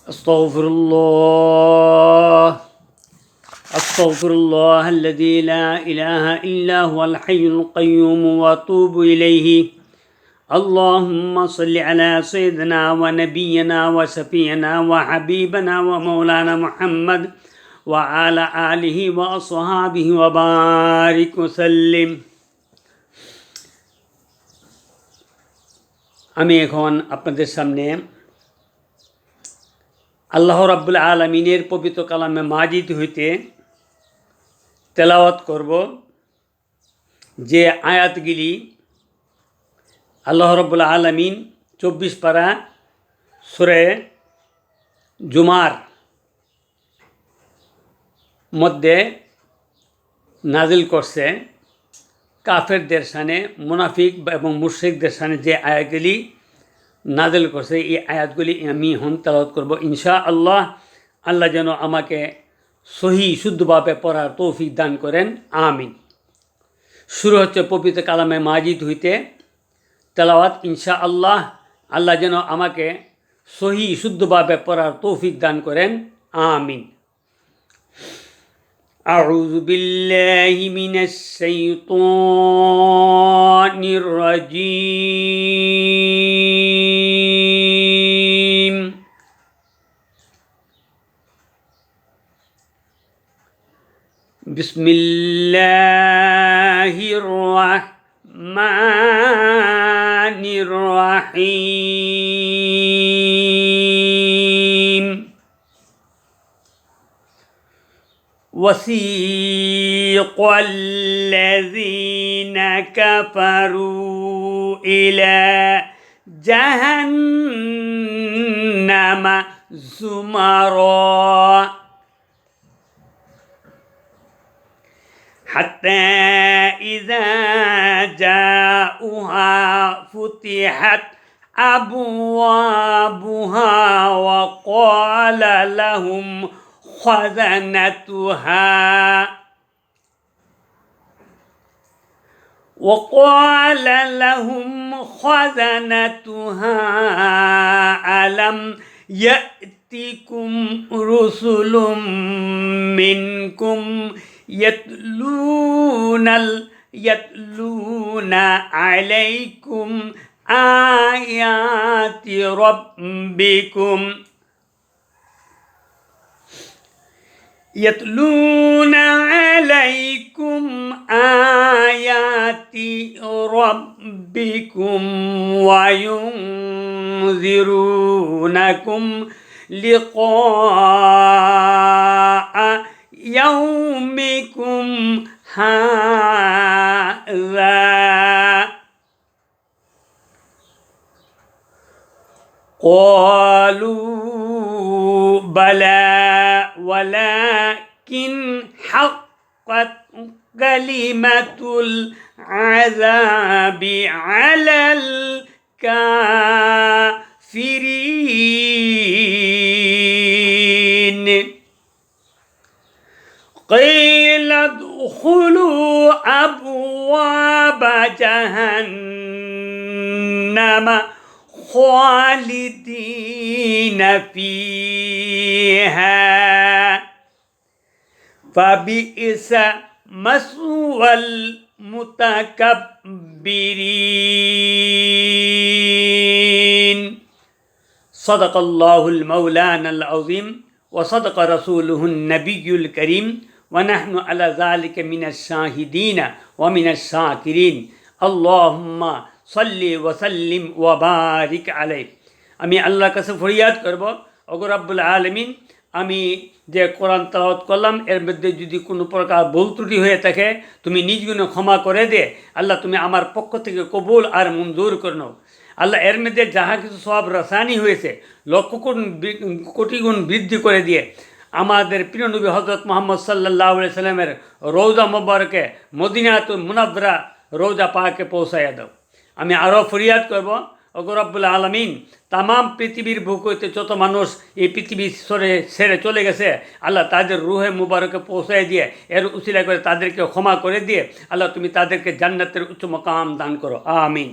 أستغفر الله الذي لا إله إلا هو الحي القيوم وأتوب إليه اللهم صل على سيدنا ونبينا وشفيعنا وحبيبنا ومولانا محمد وعلى آله وأصحابه وبارك وسلم। আমি এখন আপনাদের সামনে আল্লাহ রাব্বুল আলামিনের পবিত্র কালামে মাজিদ হইতে তেলাওয়াত করব যে আয়াতগুলি আল্লাহ রাব্বুল আলামিন 24 পারা সূরা জুমার মধ্যে নাজিল করছে। কাফেরদের শানে, মুনাফিক এবং মুশরিকদের শানে যে আয়াতগুলি নাজিল করছে, এই আয়াতগুলি আমি এখন তেলাওয়াত করব ইনশাআল্লাহ। আল্লাহ যেন আমাকে সহি শুদ্ধভাবে পড়ার তৌফিক দান করেন, আমিন। শুরু হচ্ছে পবিত্র কালামে মাজিদ হইতে তেলাওয়াত ইনশাআল্লাহ। আল্লাহ যেন আমাকে সহি শুদ্ধভাবে পড়ার তৌফিক দান করেন, আমিন। أعوذ بالله من الشيطان الرجيم بسم الله الرحمن الرحيم وسيق الذين كفروا إلى جهنم زمرا حتى إذا جاءوها فتحت أبوابها وقال لهم خزنتها ألم يأتكم رسل منكم يتلون عليكم آيات ربكم يتلون عليكم آيات ربكم وينذرونكم لقاء يومكم هذا قالوا بلى ولكن حقت كلمة العذاب على الكافرين قيل ادخلوا أبواب جهنم خالدين فيها فبئس مثوى المتكبرين صدق الله المولانا العظيم وصدق رسوله النبي الكريم ونحن على ذلك من الشاهدين ومن الشاكرين اللهم সাল্লি ওয়া সাল্লিম ওয়া বারিক আলাইহি। আমি আল্লাহর কাছে ফরিয়াদ করব, ওগো রব্বুল আলামিন, আমি যে কোরআন তেলাওয়াত করলাম এর মধ্যে যদি কোনো প্রকার ভুল ত্রুটি হয়ে থাকে তুমি নিজ গুণে ক্ষমা করে দে আল্লাহ। তুমি আমার পক্ষ থেকে কবুল আর মঞ্জুর করে নাও আল্লাহ। এর মধ্যে যাহা কিছু সব রাসানি হয়েছে লক্ষ কোটি গুণ বৃদ্ধি করে দিয়ে আমাদের প্রিয় নবী হযরত মুহাম্মদ সাল্লাল্লাহু আলাইহি সাল্লামের রওজা মুবারকে মদিনাতুল মুনাওয়ারা রওজা পাকে পৌঁছায়া দাও। আমি আরও ফরিয়াদ করব, ওগো রব্বুল আলামিন, তামাম পৃথিবীর বুক হইতে যত মানুষ এই পৃথিবী ছেড়ে চলে গেছে আল্লাহ তাদের রুহে মুবারকে পৌঁছায় দিয়ে এর উসিলা করে তাদেরকে ক্ষমা করে দিয়ে আল্লাহ তুমি তাদেরকে জান্নাতের উচ্চ মাকাম দান করো, আমিন।